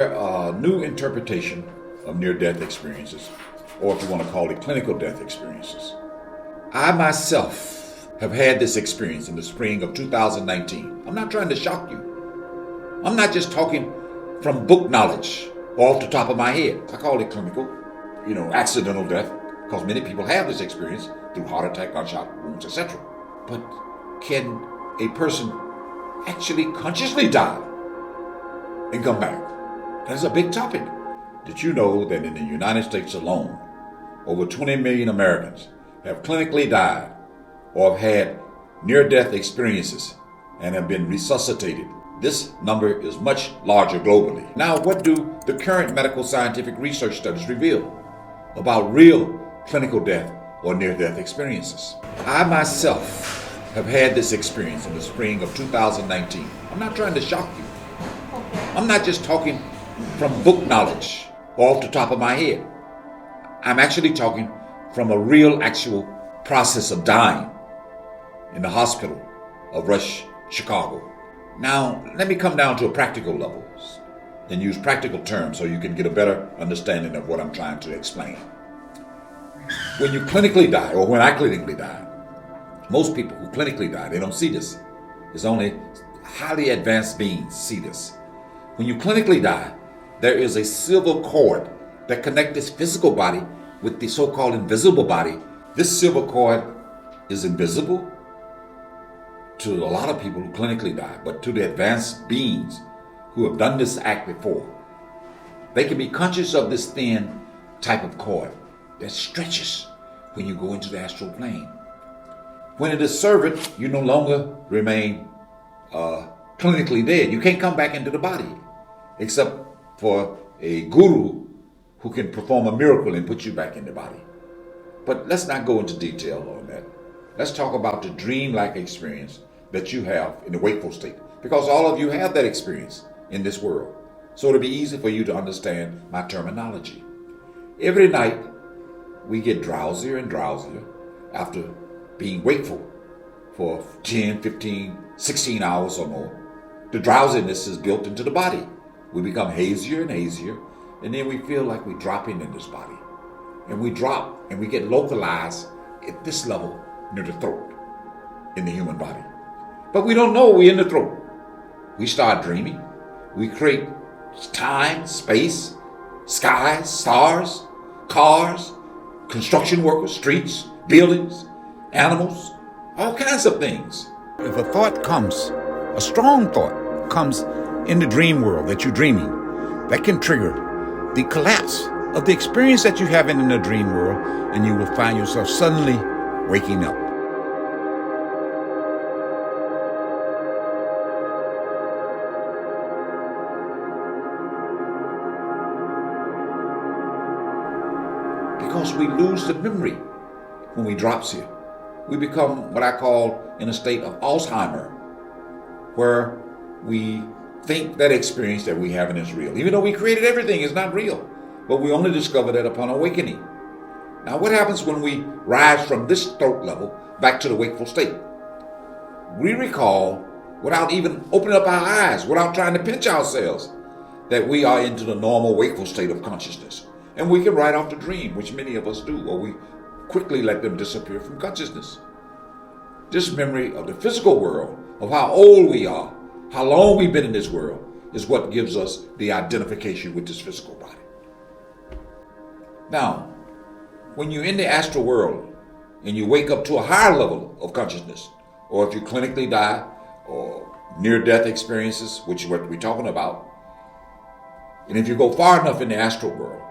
A new interpretation of near-death experiences, or if you want to call it clinical death experiences. I myself have had this experience in the spring of 2019. I'm not trying to shock you. I'm not just talking from book knowledge or off the top of my head. I call it clinical, accidental death, because many people have this experience through heart attack, gunshot wounds, etc. But can a person actually consciously die and come back? That's a big topic. Did you know that in the United States alone, over 20 million Americans have clinically died or have had near-death experiences and have been resuscitated? This number is much larger globally. Now, what do the current medical scientific research studies reveal about real clinical death or near-death experiences? I myself have had this experience in the spring of 2019. I'm not trying to shock you. I'm not just talking from book knowledge or off the top of my head. I'm actually talking from a real, actual process of dying in the hospital of Rush, Chicago. Now, let me come down to a practical level and use practical terms so you can get a better understanding of what I'm trying to explain. When you clinically die, or when I clinically die, most people who clinically die, they don't see this. It's only highly advanced beings see this. When you clinically die, there is a silver cord that connects this physical body with the so-called invisible body. This silver cord is invisible to a lot of people who clinically die, but to the advanced beings who have done this act before, they can be conscious of this thin type of cord that stretches when you go into the astral plane. When it is severed, you no longer remain clinically dead. You can't come back into the body, except for a guru who can perform a miracle and put you back in the body. But let's not go into detail on that. Let's talk about the dream-like experience that you have in the wakeful state, because all of you have that experience in this world. So it'll be easy for you to understand my terminology. Every night, we get drowsier and drowsier after being wakeful for 10, 15, 16 hours or more. The drowsiness is built into the body. We become hazier and hazier, and then we feel like we're dropping in this body. And we drop, and we get localized at this level near the throat in the human body. But we don't know we're in the throat. We start dreaming. We create time, space, skies, stars, cars, construction workers, streets, buildings, animals, all kinds of things. If a thought comes, a strong thought comes in the dream world that you're dreaming, that can trigger the collapse of the experience that you're having in the dream world, and you will find yourself suddenly waking up. Because we lose the memory when we drops here. We become what I call in a state of Alzheimer, where we think that experience that we have is real. Even though we created everything, it's not real. But we only discover that upon awakening. Now, what happens when we rise from this throat level back to the wakeful state? We recall, without even opening up our eyes, without trying to pinch ourselves, that we are into the normal wakeful state of consciousness. And we can write off the dream, which many of us do, or we quickly let them disappear from consciousness. This memory of the physical world, of how old we are, how long we've been in this world, is what gives us the identification with this physical body. Now, when you're in the astral world and you wake up to a higher level of consciousness, or if you clinically die, or near-death experiences, which is what we're talking about, and if you go far enough in the astral world,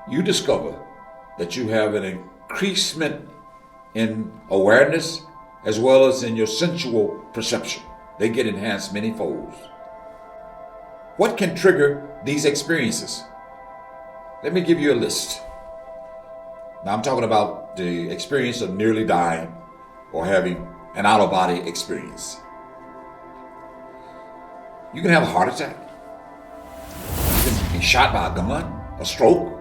you discover that you have an increasement in awareness as well as in your sensual perception. They get enhanced many folds. What can trigger these experiences? Let me give you a list. Now I'm talking about the experience of nearly dying or having an out-of-body experience. You can have a heart attack. You can be shot by a gun, a stroke,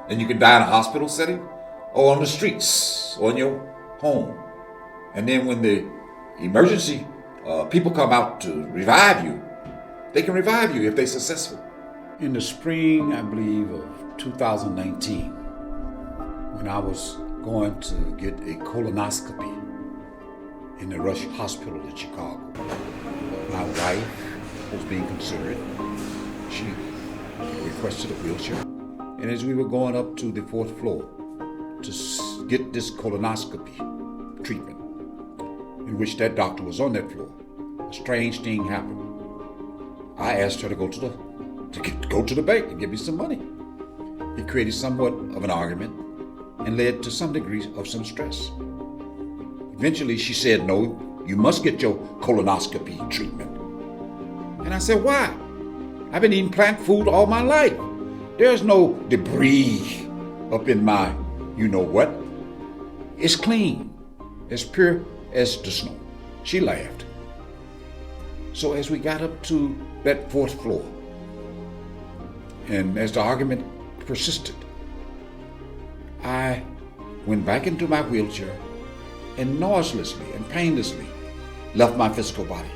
and you can die in a hospital setting or on the streets or in your home. And then when the emergency people come out to revive you, they can revive you if they're successful. In the spring, I believe, of 2019, when I was going to get a colonoscopy in the Rush Hospital in Chicago, my wife was being considered. She requested a wheelchair. And as we were going up to the 4th floor to get this colonoscopy treatment, in which that doctor was on that floor, a strange thing happened. I asked her to go to the bank and give me some money. It created somewhat of an argument and led to some degree of some stress. Eventually she said, "No, you must get your colonoscopy treatment." And I said, "Why? I've been eating plant food all my life. There's no debris up in my you-know-what. It's clean, as pure as the snow." She laughed. So as we got up to that 4th floor, and as the argument persisted, I went back into my wheelchair and noiselessly and painlessly left my physical body.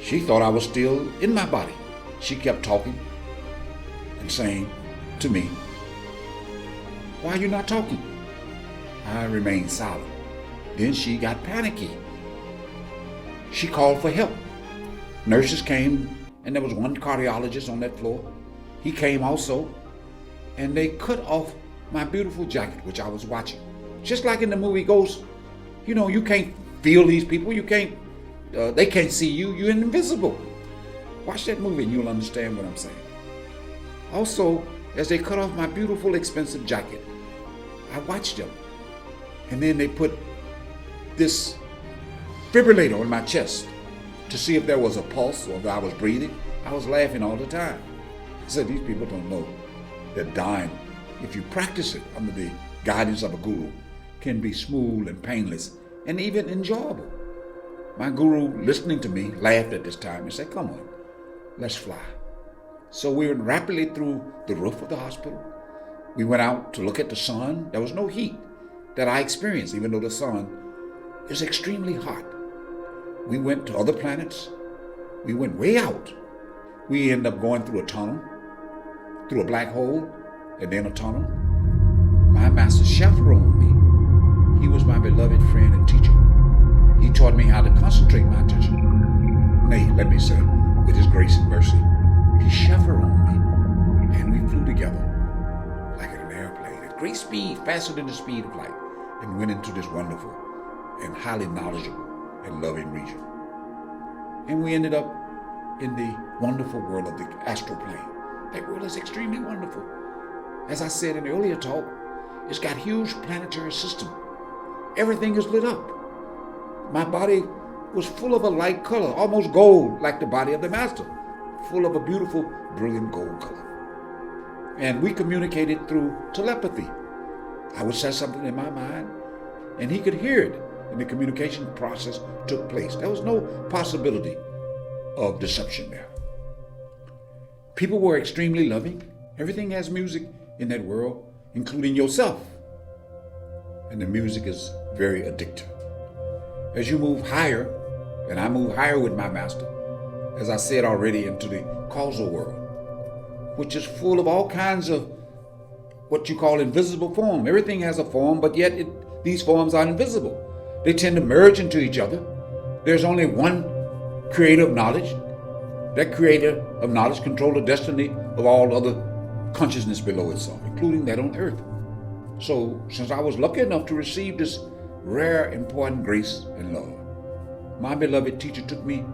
She thought I was still in my body. She kept talking and saying to me, "Why are you not talking?" I remained silent. Then she got panicky. She called for help. Nurses came, and there was one cardiologist on that floor. He came also, and they cut off my beautiful jacket, which I was watching. Just like in the movie Ghost, you can't feel these people. They can't see you. You're invisible. Watch that movie and you'll understand what I'm saying. Also, as they cut off my beautiful, expensive jacket, I watched them. And then they put this defibrillator on my chest to see if there was a pulse or if I was breathing. I was laughing all the time. I said, these people don't know that dying, if you practice it under the guidance of a guru, can be smooth and painless and even enjoyable. My guru, listening to me, laughed at this time and said, "Come on, let's fly." So we went rapidly through the roof of the hospital. We went out to look at the sun. There was no heat that I experienced, even though the sun is extremely hot. We went to other planets. We went way out. We ended up going through a tunnel, through a black hole, and then a tunnel. My master chaperoned me. He was my beloved friend and teacher. He taught me how to concentrate my attention. Nay, let me say, with his grace and mercy, he chaperoned me, and we flew together like an airplane at great speed, faster than the speed of light, and went into this wonderful and highly knowledgeable and loving region. And we ended up in the wonderful world of the astral plane. That world is extremely wonderful. As I said in the earlier talk, it's got huge planetary system. Everything is lit up. My body was full of a light color, almost gold, like the body of the master, full of a beautiful, brilliant gold color. And we communicated through telepathy. I would say something in my mind, and he could hear it, and the communication process took place. There was no possibility of deception there. People were extremely loving. Everything has music in that world, including yourself. And the music is very addictive. As you move higher, and I move higher with my master, as I said already, into the causal world, which is full of all kinds of what you call invisible form. Everything has a form, but yet these forms are invisible. They tend to merge into each other. There's only one creator of knowledge. That creator of knowledge controls the destiny of all other consciousness below itself, including that on earth. So, since I was lucky enough to receive this rare, important grace and love, my beloved teacher took me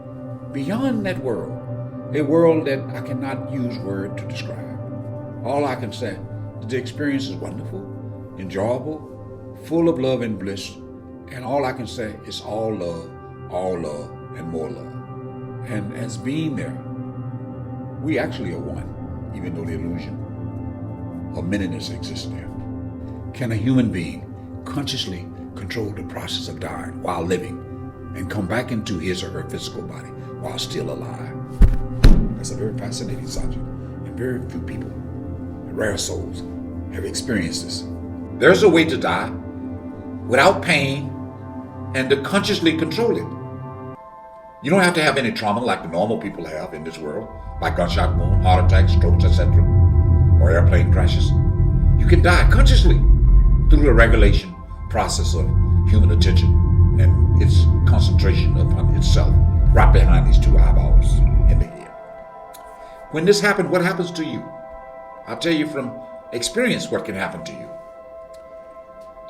beyond that world, a world that I cannot use word to describe. All I can say is the experience is wonderful, enjoyable, full of love and bliss, and all I can say is all love, and more love. And as being there, we actually are one, even though the illusion of manyness exists there. Can a human being consciously control the process of dying while living and come back into his or her physical body while still alive? That's a very fascinating subject, and very few people, rare souls, have experienced this. There's a way to die without pain and to consciously control it. You don't have to have any trauma like the normal people have in this world, like gunshot wound, heart attacks, strokes, etc., or airplane crashes. You can die consciously through the regulation process of human attention and its concentration upon itself, right behind these two eyeballs in the head. When this happens, what happens to you? I'll tell you from experience what can happen to you.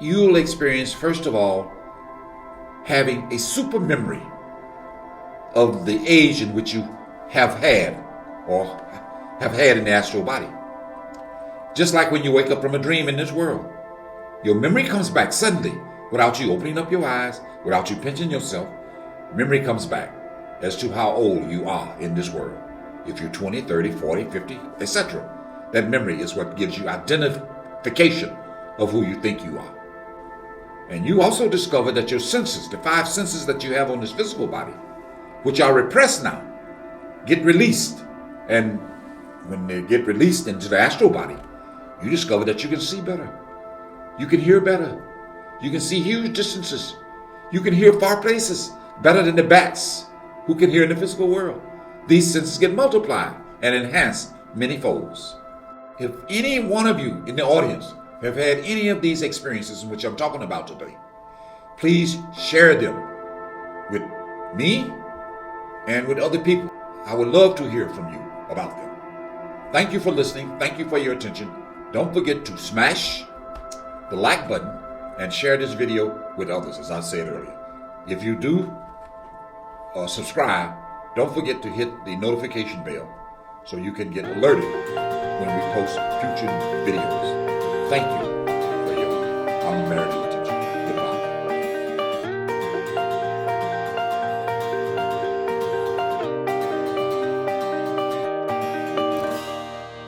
You'll experience, first of all, having a super memory of the age in which you have had in the astral body. Just like when you wake up from a dream in this world, your memory comes back suddenly without you opening up your eyes, without you pinching yourself. Memory comes back as to how old you are in this world. If you're 20, 30, 40, 50, etc. That memory is what gives you identification of who you think you are. And you also discover that your senses, the 5 senses that you have on this physical body, which are repressed now, get released. And when they get released into the astral body, you discover that you can see better. You can hear better. You can see huge distances. You can hear far places better than the bats who can hear in the physical world. These senses get multiplied and enhanced many folds. If any one of you in the audience have had any of these experiences in which I'm talking about today, please share them with me and with other people. I would love to hear from you about them. Thank you for listening. Thank you for your attention. Don't forget to smash the like button and share this video with others, as I said earlier. If you do subscribe, don't forget to hit the notification bell so you can get alerted when we post future videos. Thank you for your unmerited